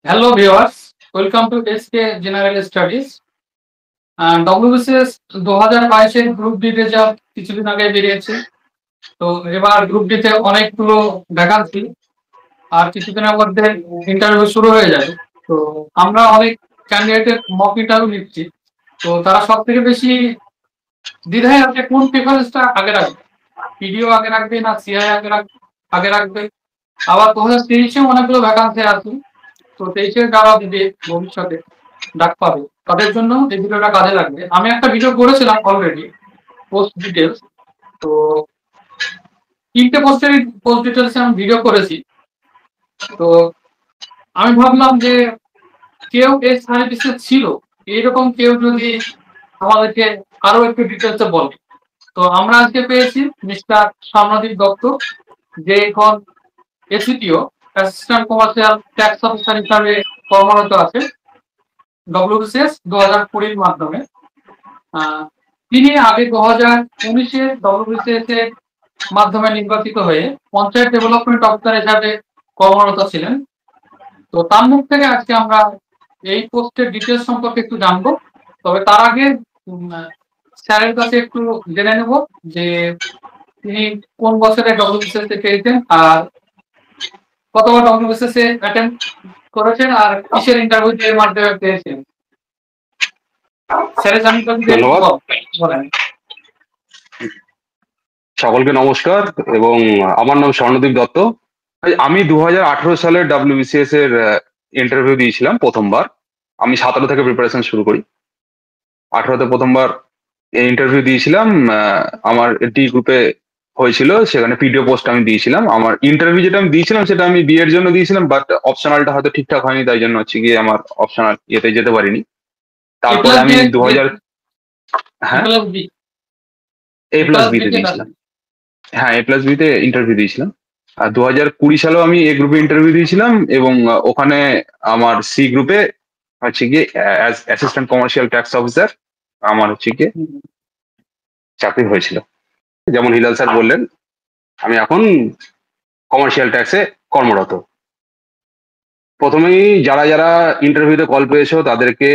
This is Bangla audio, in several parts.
Hello viewers, welcome to SK General Studies. WBCS 2022 group D result কিছুদিন আগে বেরিয়েছে। তো এবার গ্রুপ ডিতে অনেকগুলো ভ্যাকান্সি আর কিছুদিনের মধ্যে ইন্টারভিউ শুরু হয়ে যাবে। তো আমরা অনেক ক্যান্ডিডেটের মক ইন্টারভিউ নিচ্ছি। তো তারা সব থেকে বেশি দ্বিধায় আছে কোন প্রেফারেন্সটা আগে রাখবে, পিডিও আগে রাখবে না সিআই আগে রাখবে। আবার 2023-এ অনেকগুলো ভ্যাকান্সি আছে। তো 23-এ যারা দিবে ভবিষ্যতে ডাক পাবে তাদের জন্য এই ভিডিওটা কাজে লাগবে। আমি একটা ভিডিও করেছিলাম অলরেডি, পোস্ট ডিটেলস। তো 3টে পোস্ট ডিটেলসে আমি ভিডিও করেছি। তো আমি ভাবলাম যে কেউ এই সার্ভিসে ছিল, এইরকম কেউ যদি আমাদেরকে আরো একটু ডিটেলসে বলে। তো আমরা আজকে পেয়েছি মিস্টার স্বর্ণদীপ দত্ত, যে এখন এসিটিও অ্যাসিস্ট্যান্ট কমার্শিয়াল ট্যাক্স অফিসার হিসাবে কর্মরত আছে WBCS 2020-র মাধ্যমে। তিনি আগে 2019-এ WBCS এর মাধ্যমে নির্বাচিত হয়ে পঞ্চায়েত ডেভেলপমেন্ট অফিসার হিসাবে কর্মরত ছিলেন। তো তার মুখ থেকে আজকে আমরা এই পোস্টের ডিটেলস সম্পর্কে একটু জানবো। তবে তার আগে স্যারের কাছে একটু জেনে নেব যে তিনি কোন বছরে WBCS এ পেয়েছেন আর কতবার WBCS এ অ্যাটেন্ড করেছেন আর কিসের ইন্টারভিউ এর মাধ্যমে পেয়েছেন। স্যারের জানি ধন্যবাদ। সকলকে নমস্কার এবং আমার নাম স্বর্ণদীপ দত্ত। আমি 2018 সালে WBCS এর ইন্টারভিউ দিয়েছিলাম প্রথমবার। আমি 17 থেকে প্রিপারেশন শুরু করি। 18-তে প্রথমবার ইন্টারভিউ দিয়েছিলাম। আমার ডি গ্রুপে হয়েছিল, সেখানে পিডিও পোস্ট আমি দিয়েছিলাম। আমার ইন্টারভিউ যেটা আমি দিয়েছিলাম সেটা আমি বি এর জন্য দিয়েছিলাম, বাট অপশনালটা হয়তো ঠিকঠাক হয়নি, তাই জন্য হচ্ছে গিয়ে আমার অপশনাল ইয়েতে যেতে পারিনি। তারপরে আমি 2000 হ্যাঁ A+B তে দিয়েছিলাম। হ্যাঁ, A+B তে ইন্টারভিউ দিয়েছিলাম। আর 2020 সালেও আমি এ গ্রুপে ইন্টারভিউ দিয়েছিলাম এবং ওখানে আমার সি গ্রুপে হচ্ছে গিয়ে অ্যাসিস্ট্যান্ট কমার্শিয়াল ট্যাক্স অফিসার আমার হচ্ছে গিয়ে চাকরি হয়েছিল। যেমন হিলাল স্যার বললেন, আমি এখন কমার্শিয়াল ট্যাক্সে কর্মরত। প্রথমেই যারা যারা ইন্টারভিউতে কল পেয়েছো তাদেরকে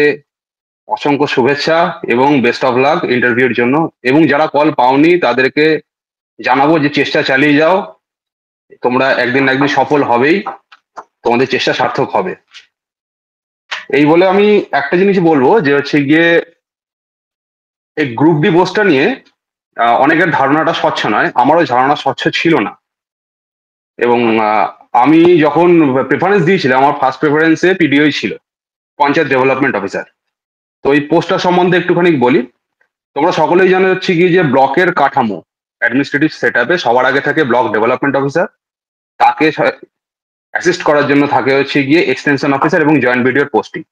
অসংখ্য শুভেচ্ছা এবং বেস্ট অফ লাক ইন্টারভিউর জন্য। এবং যারা কল পাওনি তাদেরকে জানাবো যে চেষ্টা চালিয়ে যাও, তোমরা একদিন না একদিন সফল হবেই, তোমাদের চেষ্টা সার্থক হবে। এই বলে আমি একটা জিনিস বলবো যে হচ্ছে গিয়ে এই গ্রুপ ডি পোস্টটা নিয়ে অনেকের ধারণাটা স্বচ্ছ নয়, আমারও ধারণা স্বচ্ছ ছিল না। এবং আমি যখন প্রেফারেন্স দিয়েছিলাম, আমার ফার্স্ট প্রেফারেন্সে পিডিওই ছিল, পঞ্চায়েত ডেভেলপমেন্ট অফিসার। তো এই পোস্টটা সম্বন্ধে একটুখানি বলি। তোমরা সকলেই জানো হচ্ছে কি যে ব্লকের কাঠামো অ্যাডমিনিস্ট্রেটিভ সেট আপে সবার আগে থাকে ব্লক ডেভেলপমেন্ট অফিসার, তাকে অ্যাসিস্ট করার জন্য থাকে হচ্ছে গিয়ে এক্সটেনশন অফিসার এবং জয়েন্ট বিডিওর পোস্টিং।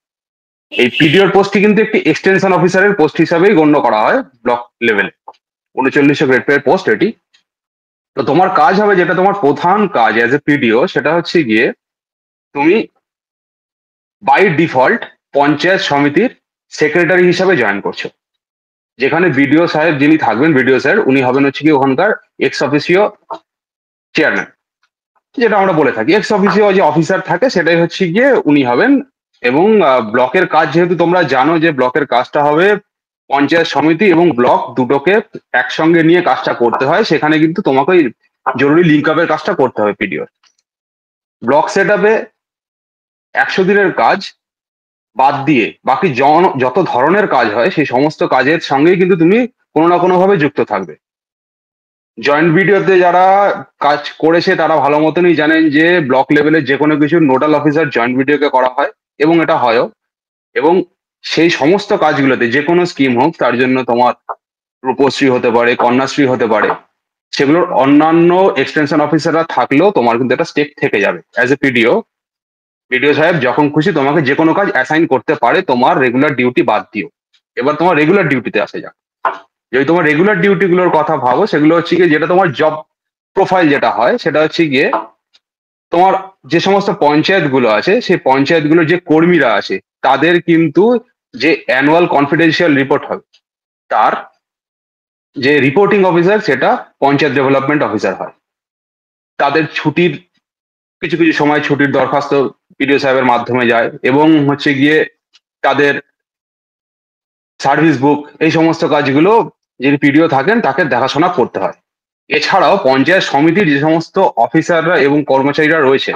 এই পিডিওর পোস্টটি কিন্তু একটি এক্সটেনশন অফিসারের পোস্ট হিসাবেই গণ্য করা হয় ব্লক লেভেলে। 3900 গ্রেড পের পোস্ট এটি। তো তোমার কাজ হবে, যেটা তোমার প্রধান কাজ অ্যাজ এ পিডিও, সেটা হচ্ছে গিয়ে তুমি বাই ডিফল্ট পঞ্চায়েত সমিতির সেক্রেটারি হিসাবে জয়েন করছো। যেখানে বিডিও সাহেব যিনি থাকবেন, বিডিও স্যার, উনি হবেন হচ্ছে কি ওখানকার এক্স অফিসিও চেয়ারম্যান, যেটা আমরা বলে থাকি। এক্স অফিসিও যে অফিসার থাকে সেটাই হচ্ছে গিয়ে উনি হবেন। এবং ব্লকের কাজ যেহেতু তোমরা জানো যে ব্লকের কাজটা হবে পঞ্চায়েত সমিতি এবং ব্লক দুটোকে একসঙ্গে নিয়ে কাজটা করতে হয়, সেখানে কিন্তু তোমাকে জরুরি লিঙ্ক আপের কাজটা করতে হবে পিডিও। ব্লক সেট আপে 100 দিনের কাজ বাদ দিয়ে বাকি যত ধরনের কাজ হয় সেই সমস্ত কাজের সঙ্গেই কিন্তু তুমি কোনো না কোনো ভাবে যুক্ত থাকবে। জয়েন্ট ভিডিওতে যারা কাজ করেছে তারা ভালো মতনই জানেন যে ব্লক লেভেলে যে কোনো কিছু নোডাল অফিসার জয়েন্ট ভিডিওকে করা হয়, এবং এটা হয়ও। এবং সেই সমস্ত কাজগুলোতে যে কোনো স্কিম হোক, তার জন্য তোমার রূপশ্রী হতে পারে, কন্যাশ্রী হতে পারে, সেগুলোর অন্যান্য এক্সটেনশন অফিসাররা থাকলেও তোমার কিন্তু একটা স্টেপ থেকে যাবে। অ্যাজ এ পিডিও, পিডিও সাহেব যখন খুশি তোমাকে যে কোনো কাজ অ্যাসাইন করতে পারে, তোমার রেগুলার ডিউটি বাদ দিও। এবার তোমার রেগুলার ডিউটিতে আসা যাক। যদি তোমার রেগুলার ডিউটি গুলোর কথা ভাবো, সেগুলো হচ্ছে গিয়ে যেটা তোমার জব প্রোফাইল যেটা হয় সেটা হচ্ছে গিয়ে তোমার যে সমস্ত পঞ্চায়েত গুলো আছে, সেই পঞ্চায়েত গুলোর যে কর্মীরা আছে তাদের কিন্তু যে অ্যানুয়াল কনফিডেন্সিয়াল রিপোর্ট হবে, তার যে রিপোর্টিং অফিসার সেটা পঞ্চায়েত ডেভেলপমেন্ট অফিসার হয়। তাদের ছুটির কিছু কিছু সময় ছুটির দরখাস্ত পিডিও সাহেবের মাধ্যমে যায়, এবং হচ্ছে গিয়ে তাদের সার্ভিস বুক এই সমস্ত কাজগুলো যিনি পিডিও থাকেন তাকে দেখাশোনা করতে হয়। এছাড়াও পঞ্চায়েত সমিতির যে সমস্ত অফিসাররা এবং কর্মচারীরা রয়েছে,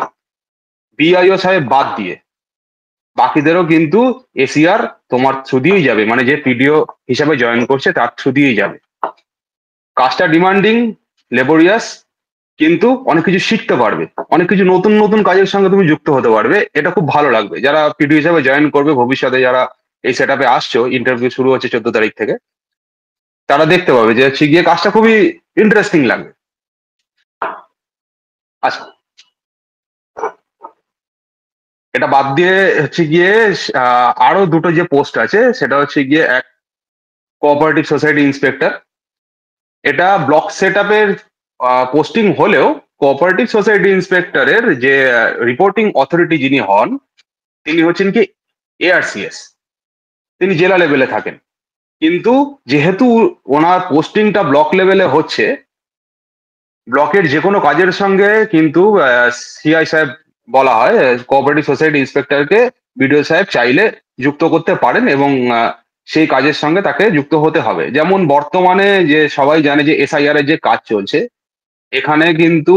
বিআইও সাহেব বাদ দিয়ে বাকিদেরও কিন্তু এসিআর তোমার থ্রু দিয়েই যাবে, মানে যে পিডিও হিসাবে জয়েন করছে তার থ্রু দিয়েই যাবে। কাজটা ডিমান্ডিং, লেবোরিয়াস, কিন্তু অনেক কিছু শিখতে পারবে, অনেক কিছু নতুন নতুন কাজের সঙ্গে তুমি যুক্ত হতে পারবে। এটা খুব ভালো লাগবে যারা পিডিও হিসাবে জয়েন করবে ভবিষ্যতে, যারা এই সেট আপে আসছো, ইন্টারভিউ শুরু হচ্ছে 14 তারিখ থেকে, তারা দেখতে পাবে যে হচ্ছে গিয়ে কাজটা খুবই ইন্টারেস্টিং লাগবে। আচ্ছা, এটা বাদ দিয়ে হচ্ছে গিয়ে আরো দুটো যে পোস্ট আছে, সেটা হচ্ছে গিয়ে এক কোঅপারেটিভ সোসাইটি ইন্সপেক্টর। এটা ব্লক সেট আপের পোস্টিং হলেও কোঅপারেটিভ সোসাইটি ইন্সপেক্টরের যে রিপোর্টিং অথরিটি যিনি হন, তিনি হচ্ছেন কি এআরসিএস, তিনি জেলা লেভেলে থাকেন। কিন্তু যেহেতু ওনার পোস্টিংটা ব্লক লেভেলে হচ্ছে, ব্লকের যে কোনো কাজের সঙ্গে কিন্তু সিআই সাহেব বলা হয়, কোঅপারেটিভ সোসাইটি ইন্সপেক্টরকে বিডিও সাহেব চাইলে যুক্ত করতে পারেন, এবং সেই কাজের সঙ্গে তাকে যুক্ত হতে হবে। যেমন বর্তমানে যে সবাই জানে যে এসআইআর এর যে কাজ চলছে, এখানে কিন্তু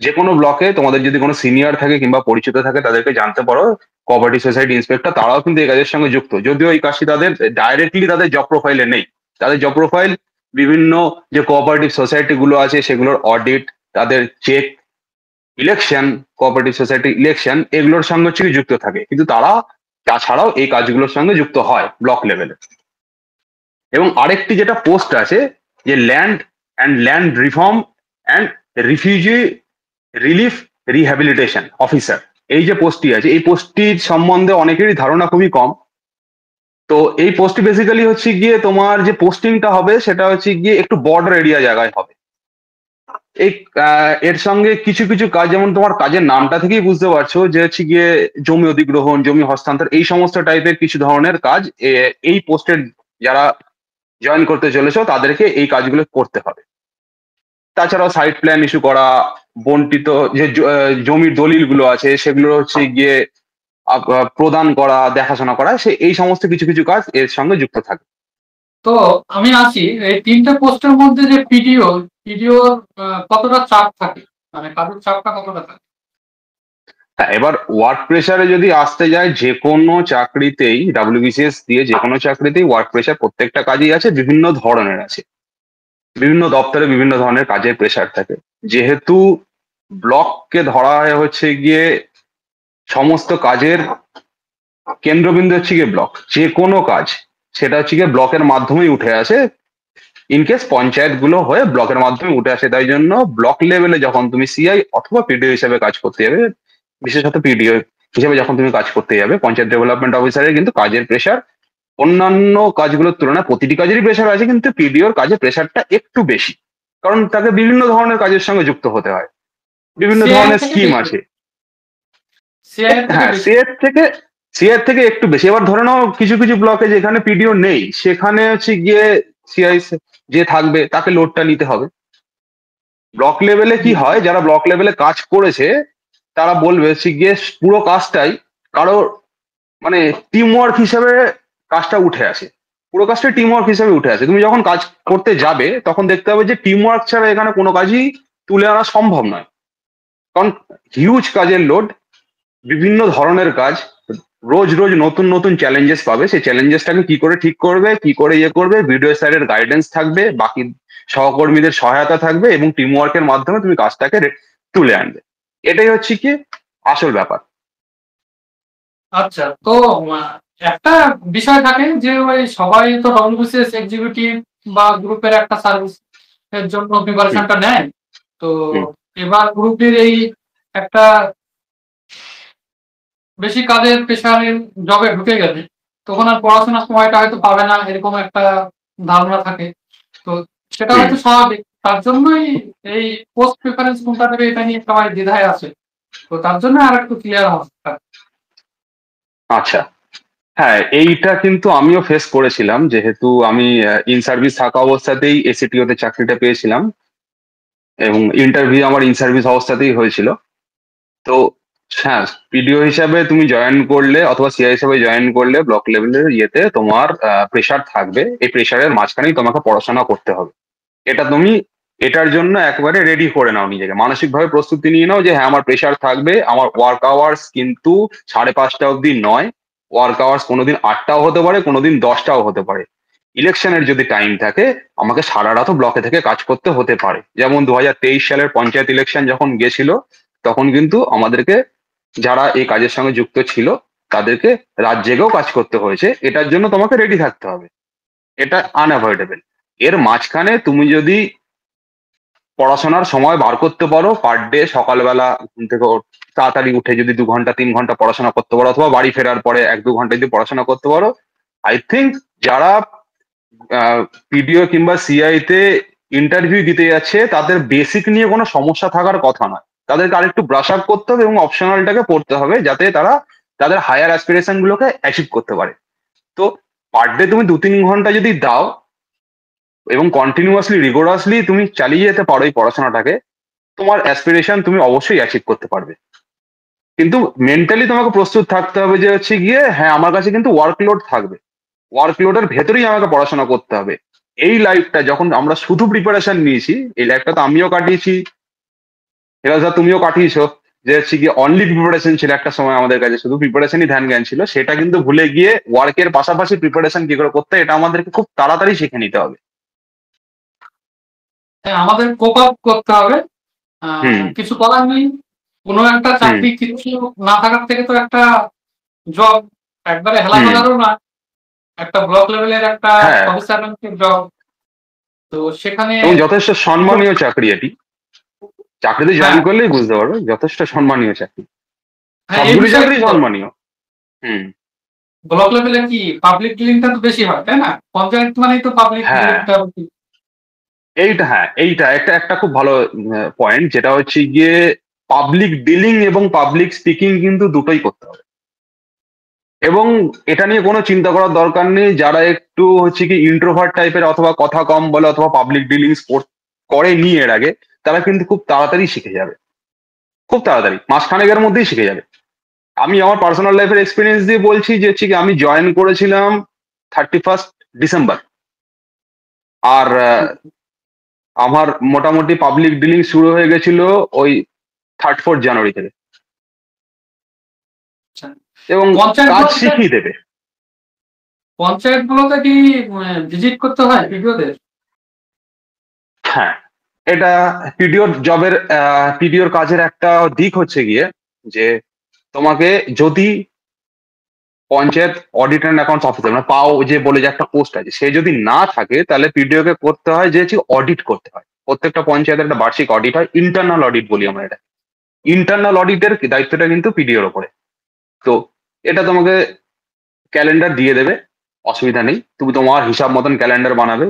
যে কোনো ব্লকে তোমাদের যদি কোনো সিনিয়র থাকে কিংবা পরিচিত থাকে, তাদেরকে জানতে পারো, কোঅপারেটিভ সোসাইটি ইন্সপেক্টর তারাও কিন্তু এই কাজের সঙ্গে যুক্ত। যদিও এই কাজটি তাদের ডাইরেক্টলি তাদের জব প্রোফাইলে নেই, তাদের জব প্রোফাইল বিভিন্ন যে কোঅপারেটিভ সোসাইটি গুলো আছে সেগুলোর অডিট, তাদের check, election, cooperative society election, এগুলোর সঙ্গে হচ্ছে যুক্ত থাকে, কিন্তু তারা তাছাড়াও এই কাজগুলোর সঙ্গে যুক্ত হয় ব্লক লেভেলে। এবং আরেকটি যেটা পোস্ট আছে, যে land reform and refugee relief rehabilitation officer, এই যে পোস্টটি আছে, এই পোস্টটির সম্বন্ধে অনেকেরই ধারণা খুবই কম। তো এই পোস্টটি বেসিক্যালি হচ্ছে গিয়ে তোমার যে পোস্টিংটা হবে সেটা হচ্ছে গিয়ে একটু বর্ডার এরিয়া জায়গায় হবে। এই এর সঙ্গে কিছু কিছু কাজ, যেমন তোমার কাজের নামটা থেকেই বুঝতে পারছো যে হচ্ছে গিয়ে জমি অধিগ্রহণ, জমি হস্তান্তর, এই সমস্ত টাইপের কিছু ধরনের কাজ এই পোস্টের যারা জয়েন করতে চলেছো তাদেরকে এই কাজগুলো করতে হবে। তাছাড়াও সাইট প্ল্যান ইস্যু করা, বন্টিত যে জমির দলিলগুলো আছে সেগুলো হচ্ছে গিয়ে প্রদান করা, দেখাশোনা করা, এই সমস্ত কিছু কিছু কাজ এর সঙ্গে যুক্ত থাকে। তো আমি আসি এই তিনটে পোস্টের মধ্যে যে পিডিও কতটা চাপ থাকে, মানে কাজের চাপটা কতটা থাকে? হ্যাঁ, এবার ওয়ার্ক প্রেশারে যদি আসতে যায়, যে কোনো চাকরিতেই, ডাব্লিউবিসিএস দিয়ে যে কোনো চাকরিতেই ওয়ার্ক প্রেশার প্রত্যেকটা কাজেই আছে, বিভিন্ন ধরনের আছে, বিভিন্ন দপ্তরে বিভিন্ন ধরনের কাজের প্রেশার থাকে। যেহেতু ব্লককে ধরা হয় হচ্ছে গিয়ে সমস্ত কাজের কেন্দ্রবিন্দু, হচ্ছে গিয়ে ব্লক, যে কোনো কাজ সেটা হচ্ছে গিয়ে ব্লকের মাধ্যমেই উঠে আসে, ইনকেস পঞ্চায়েত গুলো হয়ে ব্লকের মাধ্যমে উঠে আসে। তাই জন্য ব্লক লেভেলে যখন তুমি সিআই অথবা পিডিও হিসেবে কাজ করতে যাবে, বিশেষত পিডিও হিসেবে যখন তুমি কাজ করতে যাবে, পঞ্চায়েত ডেভেলপমেন্ট অফিসারের কিন্তু কাজের প্রেশার অন্যান্য কাজগুলোর তুলনায়, প্রতিটি কাজেরই প্রেশার আছে, কিন্তু পিডিওর কাজের প্রেশারটা একটু বেশি, কারণ তাকে বিভিন্ন ধরনের কাজের সঙ্গে যুক্ত হতে হয়, বিভিন্ন সিআইএর ধরনের থেকে স্কিম বেশি, আছে। সিআইএর থেকে হ্যাঁ, বেশি। সিআর থেকে একটু বেশি। এবার ধরে নাও কিছু কিছু ব্লকে যেখানে পিডিও নেই, সেখানে হচ্ছে গিয়ে সিআই যে থাকবে তাকে লোডটা নিতে হবে। ব্লক লেভেলে কি হয়, যারা ব্লক লেভেলে কাজ করেছে তারা বলবে হচ্ছে গিয়ে পুরো কাজটাই কারোর, মানে টিম ওয়ার্ক হিসেবে কাজটা উঠে আসে, পুরো কাজটা টিম ওয়ার্ক হিসেবে উঠে আসে। তুমি যখন কাজ করতে যাবে তখন দেখতে হবে যে টিম ওয়ার্ক ছাড়া এখানে কোনো কাজই তুলে আনা সম্ভব নয়, কারণ হিউজ কাজের লোড, বিভিন্ন ধরনের কাজ, রোজ রোজ নতুন নতুন চ্যালেঞ্জেস পাবে। সেই চ্যালেঞ্জেসটাকে কি করে ঠিক করবে, কি করে ইয়ে করবে, ভিডিও স্যারের গাইডেন্স থাকবে, বাকি সহকর্মীদের সহায়তা থাকবে, এবং টিম ওয়ার্কের মাধ্যমে তুমি কাজটাকে তুলে আনবে। এটাই হচ্ছে কি আসল ব্যাপার। আচ্ছা, তো একটা বিষয় থাকে যে ওই সবাই তো ডব্লিউবিসিএস এক্সিকিউটিভ বা গ্রুপের একটা সার্ভিস এর জন্য হুম, প্রিপারেশনটা নেয়। তো হুম। এবার গ্রুপের এই একটা বেশি কাজের প্রেশারে জবে ঢুকে গেলে তখন আর পড়াশোনার সময়টা হয়তো পাবে না, এরকম একটা ধারণা থাকে। তো সেটা হুম। হয়তো স্বাভাবিক, তার জন্যই এই পোস্ট প্রিফারেন্স কোনটা দেবে এটা নিয়ে সবাই দ্বিধায় আছে। তো তার জন্য আর একটু ক্লিয়ার হওয়া। আচ্ছা, হ্যাঁ, এইটা কিন্তু আমিও ফেস করেছিলাম, যেহেতু আমি ইন সার্ভিস থাকা অবস্থাতেই এসিটিও তে চাকরিটা পেয়েছিলাম, এবং ইন্টারভিউ আমার ইন সার্ভিস অবস্থাতেই হয়েছিল। তো হ্যাঁ, পিডিও হিসাবে তুমি জয়েন করলে অথবা সিআই হিসাবে জয়েন করলে ব্লক লেভেলের ইয়েতে তোমার প্রেশার থাকবে। এই প্রেশারের মাঝখানেই তোমাকে পড়াশোনা করতে হবে। এটা তুমি এটার জন্য একবারে রেডি করে নাও, নিজেকে মানসিকভাবে প্রস্তুতি নিয়ে নাও যে হ্যাঁ আমার প্রেশার থাকবে। আমার ওয়ার্ক আওয়ার্স কিন্তু 5:30 অবধি নয়, ওয়ার্ক আওয়ার্স কোনোদিন 8টাও হতে পারে, কোনোদিন 10টাও হতে পারে। ইলেকশনের যদি টাইম থাকে আমাকে সারা রাতও ব্লকে থেকে কাজ করতে হতে পারে। যেমন 2023 সালের পঞ্চায়েত ইলেকশন যখন গেছিল তখন কিন্তু আমাদেরকে যারা এই কাজের সঙ্গে যুক্ত ছিল তাদেরকে রাত জেগেও কাজ করতে হয়েছে। এটার জন্য তোমাকে রেডি থাকতে হবে, এটা আনঅ্যাভয়েডেবল। এর মাঝখানে তুমি যদি পড়াশোনার সময় বার করতে পারো, পার ডে সকালবেলা ঘুম থেকে তাড়াতাড়ি উঠে যদি 2 ঘন্টা 3 ঘন্টা পড়াশোনা করতে পারো, অথবা বাড়ি ফেরার পরে 1-2 ঘন্টা যদি পড়াশোনা করতে পারো, আই থিঙ্ক যারা পিডিও কিংবা সিআই তে ইন্টারভিউ দিতে যাচ্ছে তাদের বেসিক নিয়ে কোনো সমস্যা থাকার কথা নয়। তাদেরকে আরেকটু ব্রাশ আপ করতে হবে এবং অপশনালটাকে পড়তে হবে যাতে তারা তাদের হায়ার অ্যাসপিরেশন গুলোকে অ্যাচিভ করতে পারে। তো পার ডে তুমি 2-3 ঘন্টা যদি দাও এবং কন্টিনিউয়াসলি রিগোরাসলি তুমি চালিয়ে যেতে পারো এই পড়াশোনাটাকে, তোমার অ্যাসপিরেশন তুমি অবশ্যই অ্যাচিভ করতে পারবে। কিন্তু মেন্টালি তোমাকে প্রস্তুত থাকতে হবে যে হচ্ছে গিয়ে হ্যাঁ আমার কাছে কিন্তু ওয়ার্কলোড থাকবে, ওয়ার্কলোডের ভেতরেই আমাকে পড়াশোনা করতে হবে। এই লাইফটা যখন আমরা শুধু প্রিপারেশন নিয়েছি, এই লাইফটা তো আমিও কাটিয়েছি, এবার ধর তুমিও কাটিয়েছো, যে হচ্ছে গিয়ে অনলি প্রিপারেশন ছিল একটা সময় আমাদের কাছে, শুধু প্রিপারেশনই ধ্যান জ্ঞান ছিল, সেটা কিন্তু ভুলে গিয়ে ওয়ার্কের পাশাপাশি প্রিপারেশন কি করে করতে হয়, এটা আমাদেরকে খুব তাড়াতাড়ি শিখে নিতে হবে। হ্যাঁ, আমাদের কোপ আপ করতে হবে। হুম কিছু করার নেই। কোনো একটা হুম চাকরি কিছু না থাকার থেকে তো একটা জব একবারে হেলা হুম ফেলারও না, একটা ব্লক লেভেলের একটা হ্যাঁ, অফিসার জব। তো সেখানে এবং যথেষ্ট সম্মানীয় চাকরি এটি। চাকরিতে জয়েন হ্যাঁ, করলেই বুঝতে পারবে যথেষ্ট সম্মানীয় চাকরি। হ্যাঁ, এই সবগুলি বিষয়ে চাকরি কি বল? সম্মানীয়। হুম ব্লক লেভেলে কি পাবলিক ডিলিংটা তো বেশি হয়, তাই না? পঞ্চায়েত মানেই তো পাবলিক হ্যাঁ, ডিলিংটা। এইটা হ্যাঁ এইটা একটা একটা খুব ভালো পয়েন্ট, যেটা হচ্ছে গিয়ে পাবলিক ডিলিং এবং পাবলিক স্পিকিং কিন্তু দুটোই করতে হবে। এবং এটা নিয়ে কোনো চিন্তা করার দরকার নেই, যারা একটু হচ্ছে কি ইন্ট্রোভার্ট টাইপের অথবা কথা কম বলে অথবা পাবলিক ডিলিংস করেনি এর আগে, তারা কিন্তু খুব তাড়াতাড়ি শিখে যাবে, খুব তাড়াতাড়ি মাসখানেকের মধ্যেই শিখে যাবে। আমি আমার পার্সোনাল লাইফের এক্সপিরিয়েন্স দিয়ে বলছি যে হচ্ছে কি আমি জয়েন করেছিলাম 31 ডিসেম্বর, আর আমার মোটামুটি পাবলিক ডিলিং শুরু হয়ে গেছিল ওই 3rd-4th জানুয়ারি থেকে। এবং পঞ্চায়েত কাজ গুলোতে শিখিয়ে দেবে। পঞ্চায়েত গুলোতে কি ভিজিট করতে হয় ভিডিওদের? হ্যাঁ, এটা পিডিওর জবের, পিডিওর কাজের একটা দিক হচ্ছে গিয়ে যে তোমাকে যদি panchayat audit and accounts officer মানে পাও যে বলে যে একটা পোস্ট আছে, সে যদি না থাকে তাহলে পিডিও কে করতে হয় যে অডিট করতে হয়। প্রত্যেকটা পঞ্চায়েতের একটা বার্ষিক অডিট হয়, ইন্টারনাল অডিট বলি আমরা এটা। ইন্টারনাল অডিটের দায়িত্বটা কিন্তু পিডিওর ওপরে। তো এটা তোমাকে ক্যালেন্ডার দিয়ে দেবে, অসুবিধা নেই। তুমি তোমার হিসাব মতন ক্যালেন্ডার বানাবে,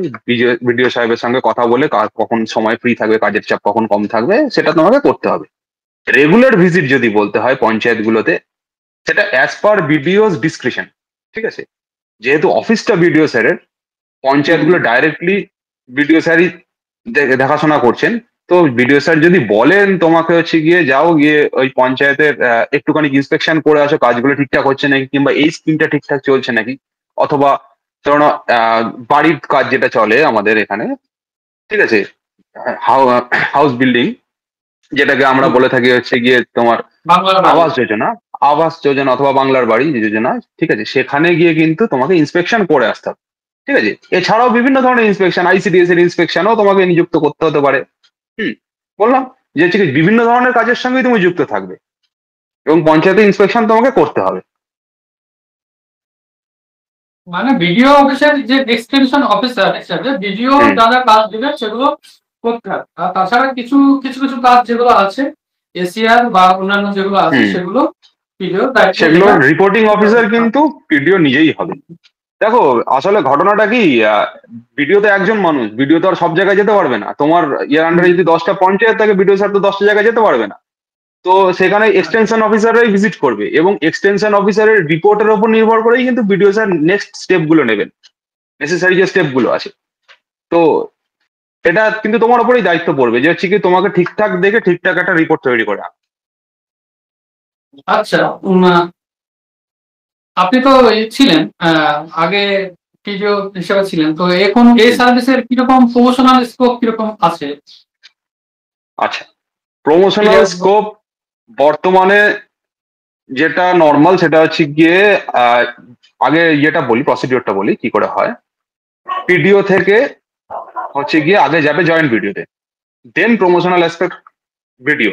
বিডিও সাহেবের সঙ্গে কথা বলে কখন সময় ফ্রি থাকবে, কাজের চাপ কখন কম থাকবে, সেটা তোমাকে করতে হবে। রেগুলার ভিজিট যদি বলতে হয় পঞ্চায়েত গুলোতে, সেটা অ্যাজ পার বিডিওস ডিসক্রিপশন। ঠিক আছে, যেহেতু অফিসটা বিডিও স্যারের, পঞ্চায়েত গুলো ডাইরেক্টলি বিডিও স্যারই দেখাশোনা করছেন। তো বিডিও স্যার যদি বলেন তোমাকে হচ্ছে গিয়ে যাও গিয়ে ওই পঞ্চায়েতের একটুখানি ইন্সপেকশন করে আসো, কাজগুলো ঠিকঠাক হচ্ছে নাকি, কিংবা এই স্কিমটা ঠিকঠাক চলছে নাকি, অথবা ধরো বাড়ির কাজ যেটা চলে আমাদের এখানে, ঠিক আছে, হাউস বিল্ডিং যেটাকে আমরা বলে থাকি হচ্ছে গিয়ে তোমার বাংলার বাড়ি। আবাস যোজনা, আবাস যোজনা অথবা বাংলার বাড়ি যোজনা, ঠিক আছে, সেখানে গিয়ে কিন্তু তোমাকে ইন্সপেকশন করে আসতে হবে। ঠিক আছে, এছাড়াও বিভিন্ন ধরনের ইন্সপেকশন, আইসিডিএস এর ইন্সপেকশনও তোমাকে নিযুক্ত করতে হতে পারে। হুম, বললাম যে হচ্ছে কি বিভিন্ন ধরনের কাজের সঙ্গেই তুমি যুক্ত থাকবে এবং পঞ্চায়েতে ইন্সপেকশন তোমাকে করতে হবে। মানে ভিডিও অফিসের যে এক্সটেনশন অফিসার হিসাবে ভিডিও হুম যা যা কাজ দিবে সেগুলো করতে হবে। আর তাছাড়া কিছু কিছু কিছু কাজ যেগুলো আছে, এসিআর বা অন্যান্য যেগুলো আছে হুম সেগুলো ভিডিও দায়িত্ব সেগুলোর যেটা রিপোর্টিং সেটা অফিসার করতে হবে। কিন্তু পিডিও নিজেই হবে। দেখো, আসলে ঘটনাটা কি, বিডিও তো একজন মানুষ, বিডিও তো আর সব জায়গায় যেতে পারবে না। তোমার ইয়ার আন্ডারে যদি 10টা পঞ্চায়েত থাকে, বিডিও স্যার তো 10টা জায়গায় যেতে পারবে না। তো সেখানে এক্সটেনশন অফিসাররাই ভিজিট করবে এবং এক্সটেনশন অফিসারের রিপোর্টের উপর নির্ভর করেই কিন্তু বিডিও স্যার নেক্সট স্টেপ গুলো নেবেন, নেসেসারি যে স্টেপ গুলো আছে। তো এটা কিন্তু তোমার উপরেই দায়িত্ব পড়বে যে হচ্ছে কি তোমাকে ঠিকঠাক দেখে ঠিকঠাক একটা রিপোর্ট তৈরি করা। আচ্ছা, আপনি তো ছিলেন আগে টিডিও হিসেবে ছিলেন, তো এখন এই হুম। সার্ভিসের কিরকম প্রমোশনাল স্কোপ কিরকম আছে? আচ্ছা, প্রমোশনাল টিডিও। স্কোপ বর্তমানে যেটা নর্মাল সেটা হচ্ছে গিয়ে আহ, আগে ইয়েটা বলি, প্রসিডিওরটা বলি কি করে হয়। পিডিও থেকে হচ্ছে গিয়ে আগে যাবে জয়েন্ট ভিডিওতে, দেন প্রমোশনাল অ্যাসপেক্ট ভিডিও।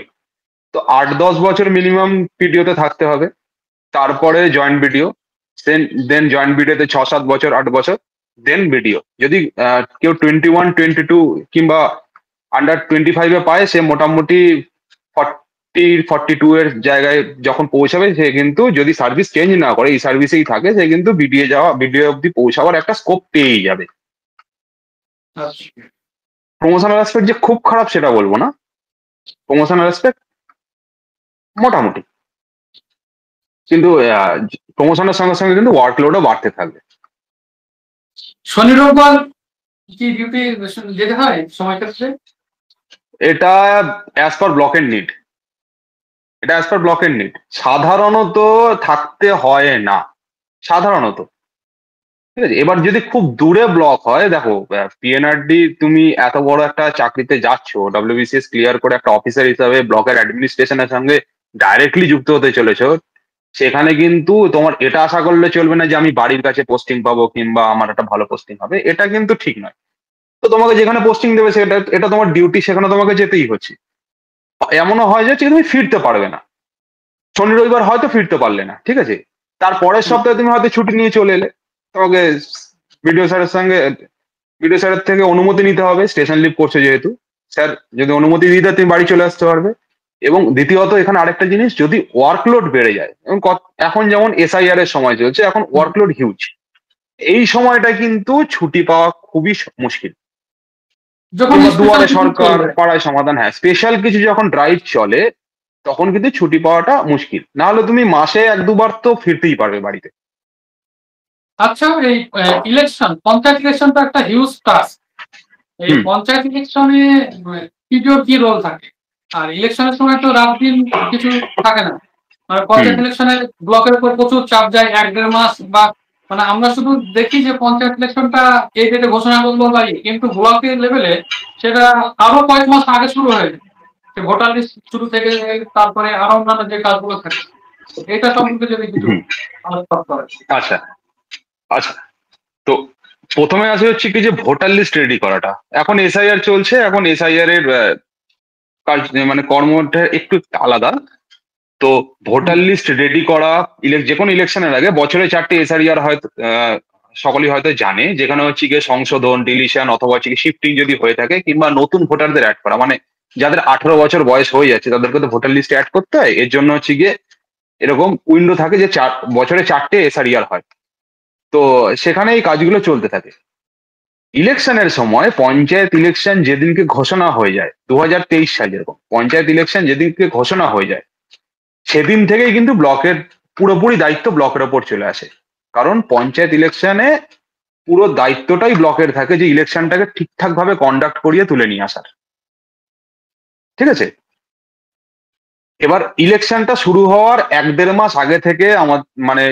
তো 8-10 বছর মিনিমাম পিডিওতে থাকতে হবে, তারপরে জয়েন্ট ভিডিও, দেন দেন জয়েন্ট ভিডিওতে 6-7 বছর 8 বছর, দেন ভিডিও। যদি কেউ 21-22 কিংবা আন্ডার 25-এ পায়, সে মোটামুটি 40-42 এর জায়গায় যখন পৌঁছাবে, সে কিন্তু যদি সার্ভিস চেঞ্জ না করে এই সার্ভিসেই থাকে, সে কিন্তু ভিডিও অব্দি পৌঁছাবার একটা স্কোপ পেয়েই যাবে। আচ্ছা, প্রমোশনাল অ্যাসপেক্ট যে খুব খারাপ সেটা বলবো না, প্রমোশনাল অ্যাসপেক্ট মোটামুটি। কিন্তু প্রমোশনের সঙ্গে সঙ্গে কিন্তু ওয়ার্কলোডও বাড়তে থাকবে। শনি রোববার কি ডিউটি যেতে হয় সময় ক্ষেত্রে? এটা অ্যাজ পার ব্লকের নিড, এটা অ্যাজ পার ব্লকের নিড। সাধারণত থাকতে হয় না, সাধারণত। ঠিক আছে, এবার যদি খুব দূরে ব্লক হয়, দেখো পিএনআরডি, তুমি এত বড় একটা চাকরিতে যাচ্ছ, ডব্লিউবিসিএস ক্লিয়ার করে একটা অফিসার হিসাবে ব্লকের অ্যাডমিনিস্ট্রেশনের সঙ্গে ডাইরেক্টলি যুক্ত হতে চলেছো। সেখানে কিন্তু তোমার এটা আশা করলে চলবে না যে আমি বাড়ির কাছে পোস্টিং পাবো কিংবা আমার একটা ভালো পোস্টিং হবে, এটা কিন্তু ঠিক নয়। তো তোমাকে যেখানে পোস্টিং দেবে সেটা, এটা তোমার ডিউটি, সেখানে তোমাকে যেতেই হচ্ছে। এমনও হয় যে তুমি ফিরতে পারবে না, শনি রবিবার হয়তো ফিরতে পারলে না, ঠিক আছে, তার পরের হুম। সপ্তাহে তুমি হয়তো ছুটি নিয়ে চলে এলে। তোমাকে বিডিও স্যারের সঙ্গে, বিডিও স্যারের থেকে অনুমতি নিতে হবে, স্টেশন লিভ করছো যেহেতু। স্যার যদি অনুমতি দিয়ে দেয় তুমি বাড়ি চলে আসতে পারবে। এবং দ্বিতীয়ত এখানে আরেকটা জিনিস, যদি ওয়ার্কলোড বেড়ে যায়, এবং এখন যেমন এসআইআর এর সময় চলছে, এখন হুম। ওয়ার্কলোড হিউজ, এই সময়টা কিন্তু ছুটি পাওয়া খুবই মুশকিল। যখন কিংবা স্পেশাল দুয়ারে কিছু সরকার, চলবে। পাড়ায় সমাধান, হ্যাঁ স্পেশাল কিছু যখন ড্রাইভ চলে, তখন কিন্তু ছুটি পাওয়াটা মুশকিল। না হলে তুমি মাসে 1-2 বার তো ফিরতেই পারবে বাড়িতে। আচ্ছা, এই ইলেকশন, পঞ্চায়েত ইলেকশন তো একটা হিউজ টাস্ক। এই হুম। পঞ্চায়েত ইলেকশনে পিডিওর কি রোল থাকে? আর ইলেকশনের সময় তো রাত দিন কিছু থাকে না, মানে হুম। পঞ্চায়েত ইলেকশনে ব্লকের উপর প্রচুর চাপ যায় 1-1.5 মাস, বা মানে আমরা শুধু দেখি যে পঞ্চায়েত ইলেকশনটা এই ডেটে ঘোষণা করলো বা কিন্তু ব্লকের লেভেলে সেটা আরো কয়েক মাস আগে শুরু হয়ে যায়। ভোটার লিস্ট শুরু থেকে তারপরে আরো অন্যান্য যে কাজগুলো থাকে, এটা সম্পর্কে যদি কিছু হুম। আলোচনা করেন। আচ্ছা। আচ্ছা, তো প্রথমে আসে হচ্ছে কি যে ভোটার লিস্ট রেডি করাটা। এখন এসআইআর চলছে, এখন এসআইআর এর কাজ, মানে কর্মটা একটু আলাদা। তো হুম। ভোটার লিস্ট রেডি করা, যে কোনো ইলেকশনের আগে বছরে 4টে এসআইআর হয়তো সকলেই হয়তো জানে, যেখানে হচ্ছে গিয়ে সংশোধন, ডিলিশন অথবা হচ্ছে শিফটিং যদি হয়ে থাকে, কিংবা নতুন ভোটারদের অ্যাড করা, মানে যাদের 18 বছর বয়স হয়ে যাচ্ছে তাদেরকে তো ভোটার লিস্টে অ্যাড করতে হয়। এর জন্য হচ্ছে গিয়ে এরকম উইন্ডো থাকে যে বছরে 4টে এসআইআর হয়। তো সেখানে এই কাজগুলো চলতে থাকে। ইলেকশনের সময় পঞ্চায়েত ইলেকশন যেদিনকে ঘোষণা হয়ে যায়, 2023 সাল যেরকম পঞ্চায়েত ইলেকশন যেদিনকে ঘোষণা হয়ে যায়, সেদিন থেকেই কিন্তু ব্লকের পুরোপুরি দায়িত্ব ব্লকের ওপর চলে আসে। কারণ পঞ্চায়েত ইলেকশনে পুরো দায়িত্বটাই ব্লকের থাকে যে ইলেকশনটাকে ঠিকঠাক ভাবে কন্ডাক্ট করিয়ে তুলে নিয়ে আসার। ঠিক আছে, এবার ইলেকশনটা শুরু হওয়ার 1-1.5 মাস আগে থেকে আমার, মানে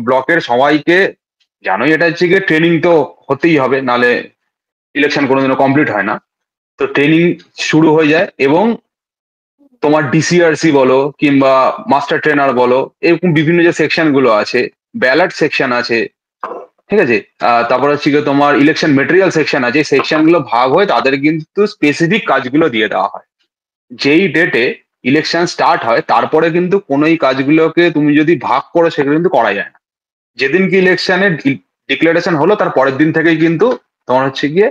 ব্লকের সবাইকে, জানোই এটা হচ্ছে গিয়ে ট্রেনিং তো হতেই হবে, নালে ইলেকশন কোনোদিনও কমপ্লিট হয় না। তো ট্রেনিং শুরু হয়ে যায়, এবং তোমার ডিসিআরসি বলো কিংবা মাস্টার ট্রেনার বলো, এরকম বিভিন্ন যে সেকশন গুলো আছে, ব্যালট সেকশন আছে, ঠিক আছে, তারপর হচ্ছে গিয়ে তোমার ইলেকশন মেটেরিয়াল সেকশন আছে, সেকশন গুলো ভাগ হয়ে তাদের কিন্তু স্পেসিফিক কাজগুলো দিয়ে দেওয়া হয়। যেই ডেটে ইলেকশন স্টার্ট হয়, তারপরে কিন্তু কোনো এই কাজগুলোকে তুমি যদি ভাগ করো, সেগুলো কিন্তু করা যায় না। যেদিনকে ইলেকশনের ডিক্লারেশন হলো, তার পরের দিন থেকেই কিন্তু তোমার হচ্ছে গিয়ে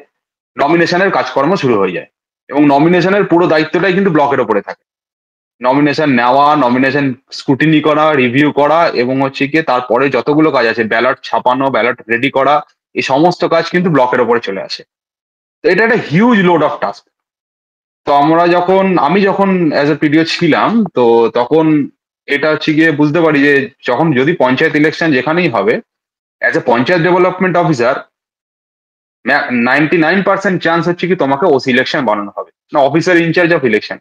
নমিনেশনের কাজকর্ম শুরু হয়ে যায়। এবং নমিনেশনের পুরো দায়িত্বটাই কিন্তু ব্লকের ওপরে থাকে। নমিনেশন নেওয়া, নমিনেশন স্ক্রুটিনি করা, রিভিউ করা, এবং হচ্ছে গিয়ে তারপরে যতগুলো কাজ আছে, ব্যালট ছাপানো, ব্যালট রেডি করা, এই সমস্ত কাজ কিন্তু ব্লকের ওপরে চলে আসে। তো এটা একটা হিউজ লোড অফ টাস্ক। তো আমি যখন অ্যাজ এ পিডিও ছিলাম, তো তখন এটা হচ্ছে গিয়ে বুঝতে পারি যে যখন যদি পঞ্চায়েত ইলেকশন যেখানেই হবে, as a panchayat development officer, 99% chance হচ্ছে কি তোমাকে ওসি ইলেকশন বানানো হবে, না অফিসার ইনচার্জ অফ ইলেকশন।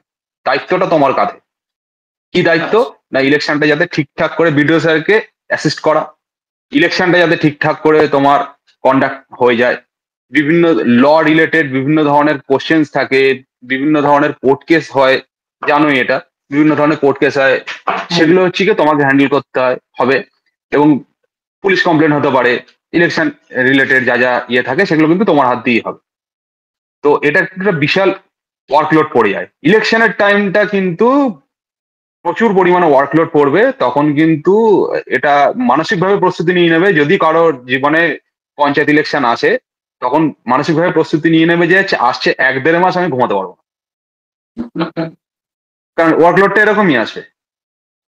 দায়িত্বটা তোমার কাঁধে। কি দায়িত্ব? আচ্ছা। না ইলেকশনটা যাতে ঠিকঠাক করে বিডিও স্যারকে অ্যাসিস্ট করা, ইলেকশনটা যাতে ঠিকঠাক করে তোমার কন্ডাক্ট হয়ে যায়, বিভিন্ন ল রিলেটেড বিভিন্ন ধরনের কোশ্চেন্স থাকে, বিভিন্ন ধরনের কোর্ট কেস হয়, জানোই এটা, বিভিন্ন ধরনের কোর্ট কেস হয়, সেগুলো হচ্ছে কি তোমাকে হ্যান্ডেল করতে হবে, এবং পুলিশ কমপ্লেন হতে পারে, ইলেকশন রিলেটেড যা যা ইয়ে থাকে সেগুলো কিন্তু তোমার হাত দিয়েই হবে। তো এটা একটা বিশাল ওয়ার্কলোড পড়ে যায় ইলেকশনের টাইমটা, কিন্তু প্রচুর পরিমাণে ওয়ার্কলোড পড়বে, তখন কিন্তু এটা মানসিকভাবে প্রস্তুতি নিয়ে নেবে, যদি কারোর জীবনে পঞ্চায়েত ইলেকশন আসে তখন মানসিকভাবে প্রস্তুতি নিয়ে নেবে যে আসছে 1-1.5 মাস আমি ঘুমাতে পারবো না, কারণ ওয়ার্কলোডটা এরকমই আসবে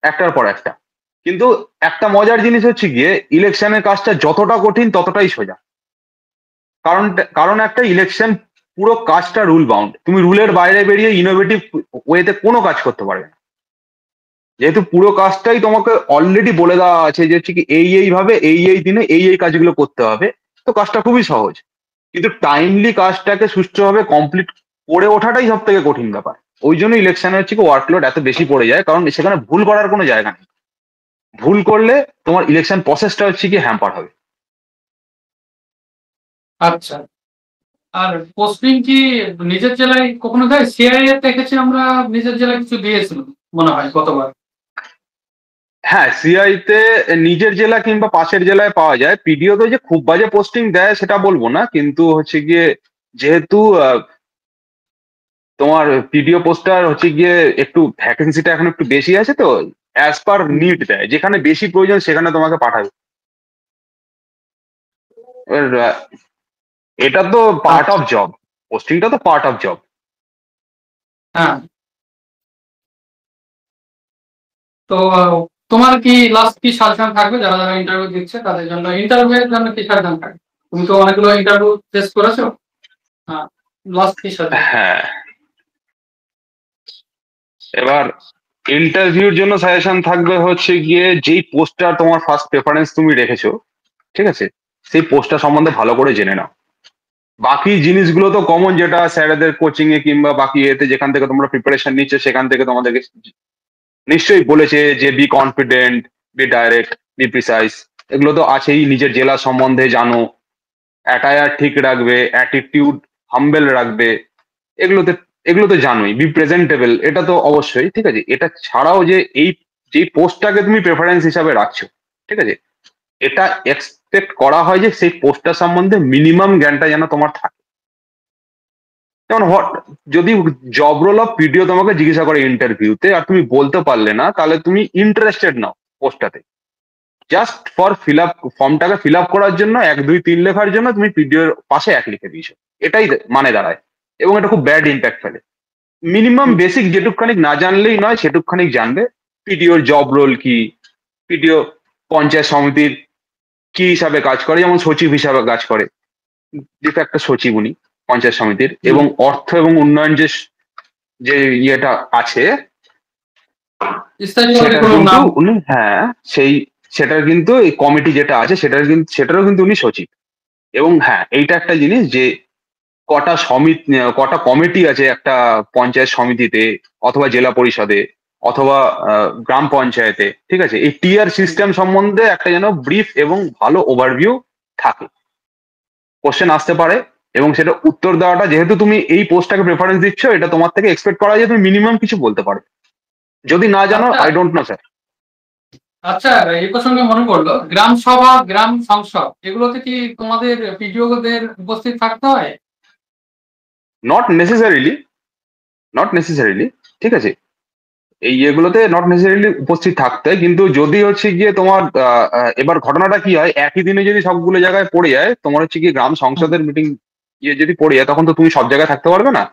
একটার পর একটা। কিন্তু একটা মজার জিনিস হচ্ছে গিয়ে ইলেকশনের কাজটা যতটা কঠিন ততটাই সোজা, কারণ কারণ একটা ইলেকশন পুরো কাজটা রুল বাউন্ড, তুমি রুলের বাইরে বেরিয়ে ইনোভেটিভ ওয়েতে কোনো কাজ করতে পারবে না, যেহেতু পুরো কাজটাই তোমাকে অলরেডি বলে দেওয়া আছে যে হচ্ছে কি এইভাবে এই দিনে এই কাজগুলো করতে হবে, তো কাজটা খুবই সহজ। কিন্তু টাইমলি কাজটাকে সুষ্ঠুভাবে কমপ্লিট করে ওঠাটাই সব থেকে কঠিন ব্যাপার। ওই জন্য ইলেকশনে হচ্ছে কি ওয়ার্কলোড এত বেশি পড়ে যায়, কারণ সেখানে ভুল করার কোনো জায়গা নেই, ভুল করলে তোমার ইলেকশন প্রসেসটা হচ্ছে কি হ্যাম্পার হবে। আচ্ছা, আর পোস্টিং কি নিজের জেলায় কখনো দেয়? সিআই এর দেখেছি আমরা, নিজের জেলায় কিছু দিয়েছিল মনে হয় গতবার। হ্যাঁ, সিআই তে নিজের জেলা কিংবা পাশের জেলায় পাওয়া যায়, পিডিও তে যে খুব বাজে পোস্টিং দেয় সেটা বলবো না, কিন্তু হচ্ছে গিয়ে যেহেতু তোমার পিডিও পোস্টার হচ্ছে গিয়ে একটু ভ্যাকেন্সিটা এখন একটু বেশি আছে, তো অ্যাজ পার নিড দেয়, যেখানে বেশি প্রয়োজন সেখানে তোমাকে পাঠাবে। এবার, এটা তো পার্ট অফ আচ্ছা, জব, পোস্টিংটা তো পার্ট অফ জব। হ্যাঁ। তো তোমার কি লাস্ট কি সাজেশন থাকবে যারা যারা ইন্টারভিউ দিচ্ছে তাদের জন্য, ইন্টারভিউ এর জন্য কি সাজেশন থাকবে? তুমি তো অনেকগুলো ইন্টারভিউ ফেস করেছো, হ্যাঁ, লাস্ট কি সাজেশন? হ্যাঁ, এবার ইন্টারভিউর জন্য সাজেশন থাকবে হচ্ছে গিয়ে যেই পোস্টটা তোমার ফার্স্ট প্রেফারেন্স তুমি রেখেছো, ঠিক আছে, সেই পোস্টটা সম্বন্ধে ভালো করে জেনে নাও। বাকি জিনিসগুলো তো কমন, যেটা স্যারেদের কোচিং এ কিংবা বাকি এতে যেখান থেকে তোমরা প্রিপারেশন নিচ্ছ সেখান থেকে তোমাদেরকে নিশ্চয়ই বলেছে যে be confident, be direct, be precise, এগুলো তো আছেই। নিজের জেলা সম্বন্ধে জানো, অ্যাটায়ার ঠিক রাখবে, অ্যাটিটিউড হাম্বেল রাখবে, এগুলোতে এগুলো তো জানোই। বি প্রেজেন্টেবল, এটা তো অবশ্যই, ঠিক আছে। এটা ছাড়াও যে এই যে পোস্টটাকে তুমি প্রেফারেন্স হিসাবে রাখছো, ঠিক আছে, এটা এক্সপেক্ট করা হয় যে সেই পোস্টটা সম্বন্ধে মিনিমাম জ্ঞানটা যেন তোমার থাকে। যেমন যদি জব রোল অফ পিডিও তোমাকে জিজ্ঞাসা করে ইন্টারভিউতে আর তুমি বলতে পারলে না, তাহলে তুমি ইন্টারেস্টেড নাও পোস্টটাতে, জাস্ট ফর ফিল আপ, ফর্মটাকে ফিল আপ করার জন্য 1, 2, 3 লেখার জন্য তুমি পিডিওর পাশে 1 লিখে দিয়েছো, এটাই মানে দাঁড়ায়, এবং এটা খুব ব্যাড ইম্প্যাক্ট ফেলে। মিনিমাম বেসিক যেটুকখানি না জানলেই নয় সেটুকখানি জানবে। পিডিওর জব রোল কি, পিডিও পঞ্চায়েত সমিতির কি হিসাবে কাজ করে, যেমন সচিব হিসাবে কাজ করে, যেটা একটা সচিব উনি পঞ্চায়েত সমিতির, এবং অর্থ এবং উন্নয়ন যে যে ইয়েটা আছে স্থানীয় সেটার কোনো কিন্তু নাম? উনি, হ্যাঁ, সেই সেটার কিন্তু এই কমিটি যেটা আছে সেটারও কিন্তু উনি সচিব। এবং হ্যাঁ, এইটা একটা জিনিস যে কটা কমিটি আছে একটা পঞ্চায়েত সমিতিতে অথবা জেলা পরিষদে অথবা গ্রাম পঞ্চায়েতে, ঠিক আছে, এই টিআর সিস্টেম সম্বন্ধে একটা যেন ব্রিফ এবং ভালো ওভারভিউ থাকে। কোশ্চেন আসতে পারে, এবং সেটা উত্তর দেওয়াটা, যেহেতু তুমি এই পোস্টটাকে প্রেফারেন্স দিচ্ছ, এটা তোমার থেকে এক্সপেক্ট করা যায় তুমি মিনিমাম কিছু বলতে পারো। যদি না জানো, আচ্ছা, আই ডোন্ট নো স্যার। আচ্ছা, এই প্রসঙ্গে মনে পড়লো, গ্রাম সভা, গ্রাম সংসদ, এগুলোতে কি তোমাদের পিডিওদের উপস্থিত থাকতে হয়? নট নেসেসারিলি, নট নেসেসারিলি, ঠিক আছে, এই এগুলোতে নট নেসেসারিলি উপস্থিত থাকতে হয়, কিন্তু যদি হচ্ছে গিয়ে তোমার এবার ঘটনাটা কি হয়, একই দিনে যদি সবগুলো জায়গায় পড়ে যায়, তোমার হচ্ছে গিয়ে গ্রাম সংসদের মিটিং ইয়ে যদি পড়ে যায়, তখন তো তুমি সব জায়গায় থাকতে পারবে না,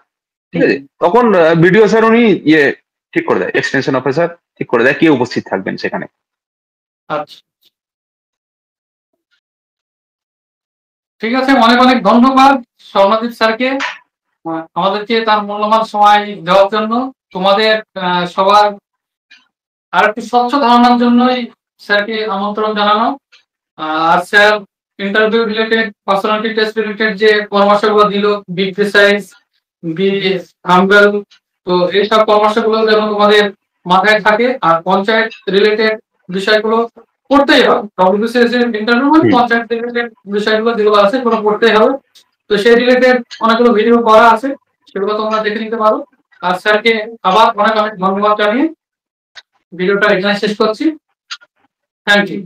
ঠিক আছে। তখন বিডিও স্যার উনি ইয়ে ঠিক করে দেয়, এক্সটেনশন অফিসার ঠিক করে দেয় কে উপস্থিত থাকবেন সেখানে। আচ্ছা, ঠিক আছে, অনেক অনেক ধন্যবাদ স্বর্ণদীপ স্যারকে আমাদেরকে তার মূল্যবান সময় দেওয়ার জন্য। তোমাদের সবার আর একটু স্বচ্ছ ধারণার জন্যই স্যারকে আমন্ত্রণ জানানো। আর sir interview related, personality test related যে পরামর্শগুলো দিল, বি প্রিসাইজ, বি হাম্বল, তো এইসব পরামর্শগুলো যেন তোমাদের মাথায় থাকে, আর পঞ্চায়েত রিলেটেড বিষয়গুলো পড়তেই হবে। ডব্লিউবিসিএস এর ইন্টারভিউ মানে পঞ্চায়েত রিলেটেড বিষয়গুলো যেগুলো আছে সেগুলো পড়তেই হবে। তো সেই রিলেটেড অনেকগুলো ভিডিও করা আছে, সেগুলো তোমরা দেখে নিতে পারো। আর স্যারকে আবার অনেক অনেক ধন্যবাদ জানিয়ে ভিডিওটা এখানে শেষ করছি। Thank you.